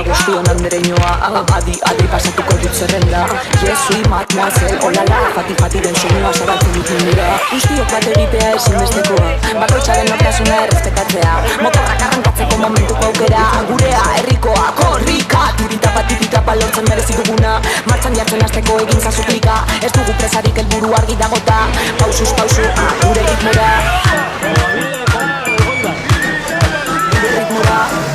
Guztion andereñoa, adi pasatuko dut zerrenda. Jesui, mademoiselle, olala, fati den soinua zabaltzen dut mundura. Guztiok bat egitea ezinbestekoa, bakoitzaren nortasuna errespetatzea. Motorrak arrankatzeko momentuko aukera, gurea, herrikoa, korrika. Tiritapa lortzen merezik duguna, martxan jartzen hasteko egin zazuklika. Ez dugu presarik helburu argi dagota, pausuz pausu, gure ritmora. Gure ritmora.